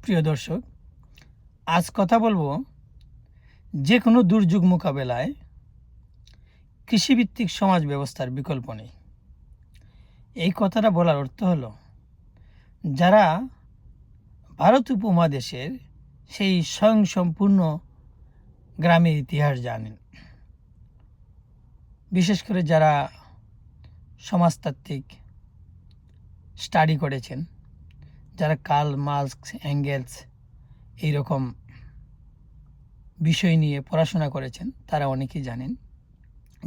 প্রিয় দর্শক, আজ কথা বলবো যে কোনো দুর্যোগ মোকাবেলায় কৃষিভিত্তিক সমাজ ব্যবস্থার বিকল্প নেই। এই কথাটা বলার অর্থ হলো, যারা ভারত উপমহাদেশের সেই স্বয়ংসম্পূর্ণ গ্রামের ইতিহাস জানেন, বিশেষ করে যারা সমাজতাত্ত্বিক স্টাডি করেছেন, যারা কার্ল মার্কস, এঙ্গেলস এইরকম বিষয় নিয়ে পড়াশোনা করেছেন, তারা অনেকেই জানেন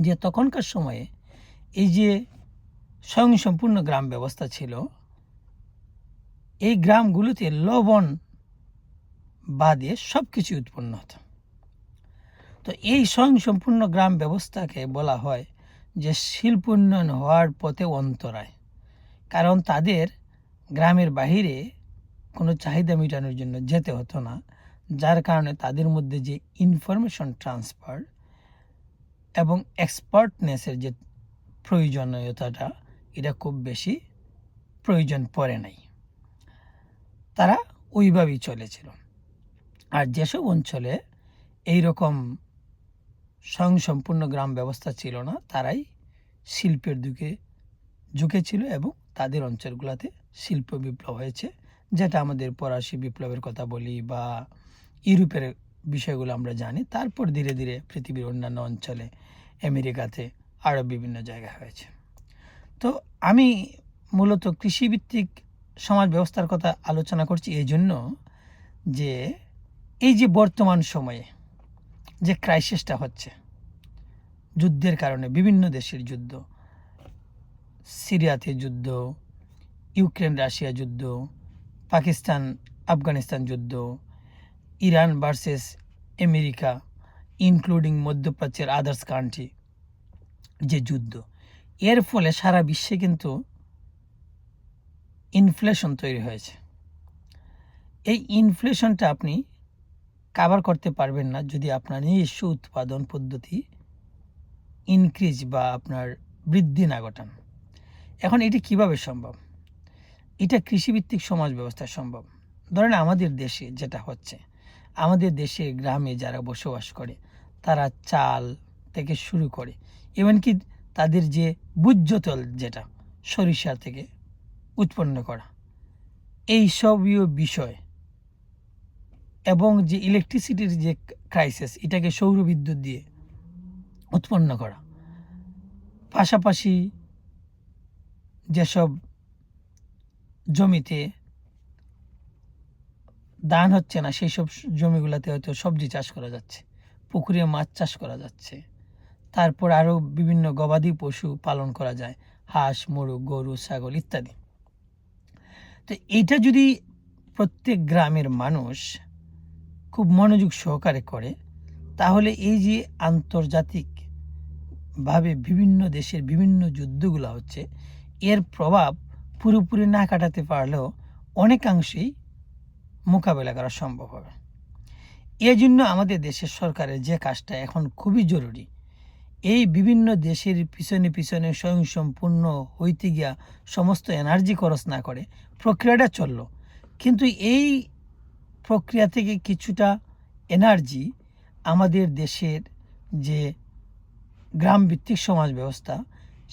যে তখনকার সময়ে এই যে স্বয়ংসম্পূর্ণ গ্রাম ব্যবস্থা ছিল, এই গ্রামগুলোতে লবণ বাদে সব কিছু উৎপন্ন হতো। তো এই স্বয়ংসম্পূর্ণ গ্রাম ব্যবস্থাকে বলা হয় যে শিল্প উন্নয়ন হওয়ার পথে অন্তরায়, কারণ তাদের গ্রামের বাহিরে কোনো চাহিদা মেটানোর জন্য যেতে হতো না, যার কারণে তাদের মধ্যে যে ইনফরমেশন ট্রান্সফার এবং এক্সপার্টনেসের যে প্রয়োজনীয়তাটা, এটা খুব বেশি প্রয়োজন পড়ে নাই। তারা ওইভাবেই চলেছিল। আর যেসব অঞ্চলে এই রকম স্বয়ংসম্পূর্ণ গ্রাম ব্যবস্থা ছিল না, তারাই শিল্পের দিকে ঝুঁকেছিল এবং তাদের অঞ্চলগুলোতে শিল্প বিপ্লব হয়েছে, যেটা আমাদের ফরাসি বিপ্লবের কথা বলি বা ইউরোপের বিষয়গুলো আমরা জানি। তারপর ধীরে ধীরে পৃথিবীর অন্যান্য অঞ্চলে, আমেরিকাতে আরও বিভিন্ন জায়গায় হয়েছে। তো আমি মূলত কৃষিভিত্তিক সমাজ ব্যবস্থার কথা আলোচনা করছি এই জন্য যে এই যে বর্তমান সময়ে যে ক্রাইসিসটা হচ্ছে যুদ্ধের কারণে, বিভিন্ন দেশের যুদ্ধ, সিরিয়াতে যুদ্ধ, ইউক্রেন রাশিয়া যুদ্ধ, পাকিস্তান আফগানিস্তান যুদ্ধ, ইরান ভার্সেস আমেরিকা, ইনক্লুডিং মধ্যপ্রাচ্যের আদার্স কান্ট্রি যে যুদ্ধ, এর ফলে সারা বিশ্বে কিন্তু ইনফ্লেশন তৈরি হয়েছে। এই ইনফ্লেশনটা আপনি কাভার করতে পারবেন না যদি আপনার নিজস্ব উৎপাদন পদ্ধতি ইনক্রিজ বা আপনার বৃদ্ধি না ঘটান। এখন এটি কিভাবে সম্ভব? এটা কৃষিভিত্তিক সমাজ ব্যবস্থা সম্ভব। ধরেন আমাদের দেশে যেটা হচ্ছে, আমাদের দেশে গ্রামে যারা বসবাস করে, তারা চাল থেকে শুরু করে এমনকি তাদের যে ভোজ্য তেল, যেটা সরিষা থেকে উৎপন্ন করা, এই সবই বিষয়, এবং যে ইলেকট্রিসিটির যে ক্রাইসিস, এটাকে সৌর বিদ্যুৎ দিয়ে উৎপন্ন করা, পাশাপাশি যেসব জমিতে ধান হচ্ছে না, সেই সব জমিগুলোতে হয়তো সবজি চাষ করা যাচ্ছে, পুকুরে মাছ চাষ করা যাচ্ছে, তারপর আরও বিভিন্ন গবাদি পশু পালন করা যায়, হাঁস, মোরগ, গরু, ছাগল ইত্যাদি। তো এইটা যদি প্রত্যেক গ্রামের মানুষ খুব মনোযোগ সহকারে করে, তাহলে এই যে আন্তর্জাতিকভাবে বিভিন্ন দেশের বিভিন্ন যুদ্ধগুলো হচ্ছে, এর প্রভাব পুরোপুরি না কাটাতে পারলেও অনেকাংশেই মোকাবেলা করা সম্ভব হবে। এই জন্য আমাদের দেশের সরকারের যে কাজটা এখন খুবই জরুরি, এই বিভিন্ন দেশের পিছনে পিছনে স্বয়ংসম্পূর্ণ হইতে গিয়া সমস্ত এনার্জি খরচ না করে প্রক্রিয়াটা চলল, কিন্তু এই প্রক্রিয়া থেকে কিছুটা এনার্জি আমাদের দেশের যে গ্রামভিত্তিক সমাজ ব্যবস্থা,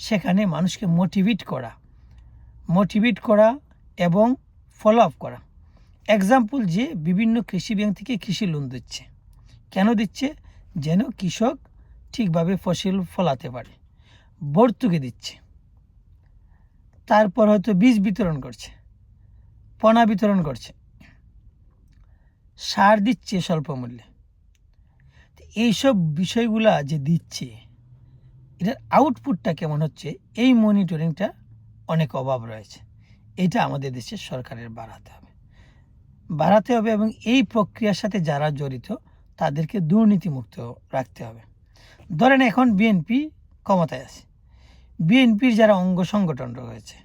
সেখানে মানুষকে মোটিভেট করা এবং ফলো আপ করা। এক্সাম্পল, যে বিভিন্ন কৃষি ব্যাংক থেকে কৃষি লোন দিচ্ছে, কেন দিচ্ছে? যেন কৃষক ঠিকভাবে ফসল ফলাতে পারে। ভর্তুকি দিচ্ছে, তারপর হয়তো বীজ বিতরণ করছে, পোনা বিতরণ করছে, সার দিচ্ছে স্বল্প মূল্যে। এইসব বিষয়গুলা যে দিচ্ছে, এটার আউটপুটটা কেমন হচ্ছে, এই মনিটরিংটা অনেক অভাব রয়েছে। এটা আমাদের দেশের সরকারের বাড়াতে হবে এবং এই প্রক্রিয়ার সাথে যারা জড়িত তাদেরকে দুর্নীতিমুক্ত রাখতে হবে। ধরেন এখন বিএনপি ক্ষমতায় আছে, বিএনপির যারা অঙ্গ সংগঠন রয়েছে,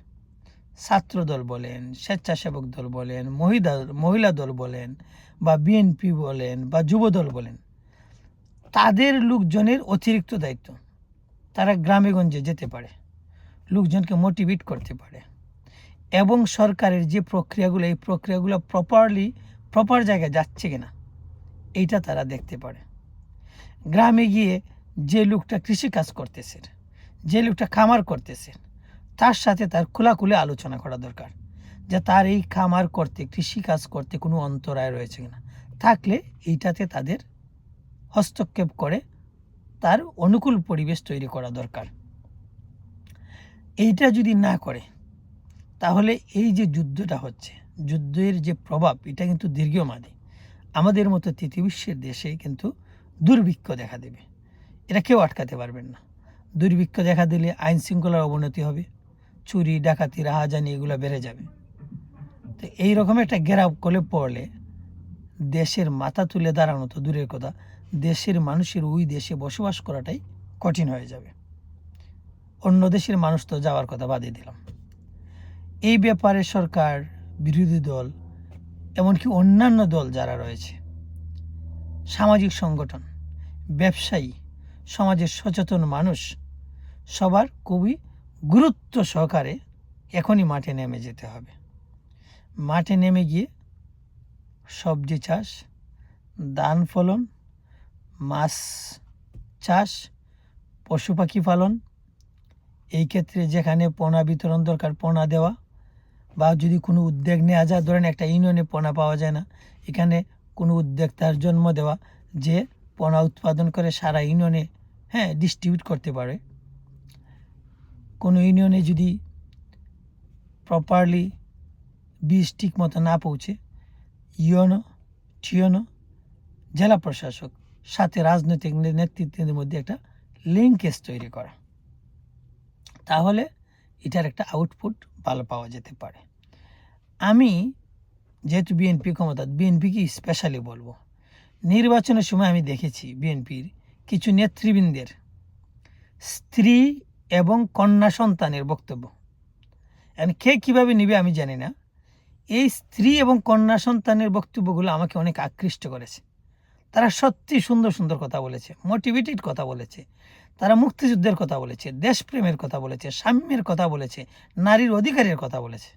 ছাত্র দল বলেন, স্বেচ্ছাসেবক দল বলেন, মহিলা দল বলেন, বা বিএনপি বলেন বা যুব দল বলেন, তাদের লোকজনের অতিরিক্ত দায়িত্ব, তারা গ্রামে গঞ্জে যেতে পারে, লোকজনকে মোটিভেট করতে পারে এবং সরকারের যে প্রক্রিয়াগুলো, এই প্রক্রিয়াগুলো প্রপারলি প্রপার জায়গায় যাচ্ছে কিনা এইটা তারা দেখতে পারে। গ্রামে গিয়ে যে লোকটা কৃষিকাজ করতেছে, যে লোকটা খামার করতেছে, তার সাথে তার খোলাখুলি আলোচনা করা দরকার যে তার এই খামার করতে, কৃষিকাজ করতে কোনো অন্তরায় রয়েছে কিনা, থাকলে এইটাতে তাদের হস্তক্ষেপ করে তার অনুকূল পরিবেশ তৈরি করা দরকার। এইটা যদি না করে তাহলে এই যে যুদ্ধটা হচ্ছে, যুদ্ধের যে প্রভাব, এটা কিন্তু দীর্ঘমেয়াদী। আমাদের মতো তৃতীয় বিশ্বের দেশে কিন্তু দুর্ভিক্ষ দেখা দেবে, এটা কেউ আটকাতে পারবেন না। দুর্ভিক্ষ দেখা দিলে আইন শৃঙ্খলার অবনতি হবে, চুরি ডাকাতি রাহাজানি এগুলো বেড়ে যাবে। তো এইরকম একটা ঘেরাও করে পড়লে দেশের মাথা তুলে দাঁড়ানো তো দূরের কথা, দেশের মানুষের ওই দেশে বসবাস করাটাই কঠিন হয়ে যাবে। অন্য দেশের মানুষ তো যাওয়ার কথা বাদই দিলাম। এই ব্যাপারে সরকার, বিরোধী দল, এমনকি অন্যান্য দল যারা রয়েছে, সামাজিক সংগঠন, ব্যবসায়ী, সমাজের সচেতন মানুষ, সবার খুবই গুরুত্ব সহকারে এখনই মাঠে নেমে যেতে হবে। মাঠে নেমে গিয়ে সবজি চাষ, ধান ফলন, মাছ চাষ, পশু পাখি পালন, এই ক্ষেত্রে যেখানে পোনা বিতরণ দরকার পোনা দেওয়া, বা যদি কোনো উদ্যোগ নেওয়া যায়, ধরেন একটা ইউনিয়নে পোনা পাওয়া যায় না, এখানে কোনো উদ্যোক্তার জন্ম দেওয়া যে পোনা উৎপাদন করে সারা ইউনিয়নে ডিস্ট্রিবিউট করতে পারে। কোনো ইউনিয়নে যদি প্রপারলি বীজ ঠিক মতো না পৌঁছে, ইউনো, টিওনো, জেলা প্রশাসক সাথে রাজনৈতিক নেতৃত্বের মধ্যে একটা লিঙ্কেজ তৈরি করা, তাহলে এটার একটা আউটপুট ভালো পাওয়া যেতে পারে। আমি যেহেতু বিএনপি ক্ষমতা, বিএনপিকে স্পেশালি বলবো, নির্বাচনের সময় আমি দেখেছি বিএনপির কিছু নেতৃবৃন্দের স্ত্রী এবং কন্যা সন্তানের বক্তব্য, কে কীভাবে নেবে আমি জানি না, এই স্ত্রী এবং কন্যা সন্তানের বক্তব্যগুলো আমাকে অনেক আকৃষ্ট করেছে। তারা সত্যি সুন্দর সুন্দর কথা বলেছে, মোটিভেটেড কথা বলেছে, তারা মুক্তিযুদ্ধের কথা বলেছে, দেশপ্রেমের কথা বলেছে, সাম্যের কথা বলেছে, নারীর অধিকারের কথা বলেছে।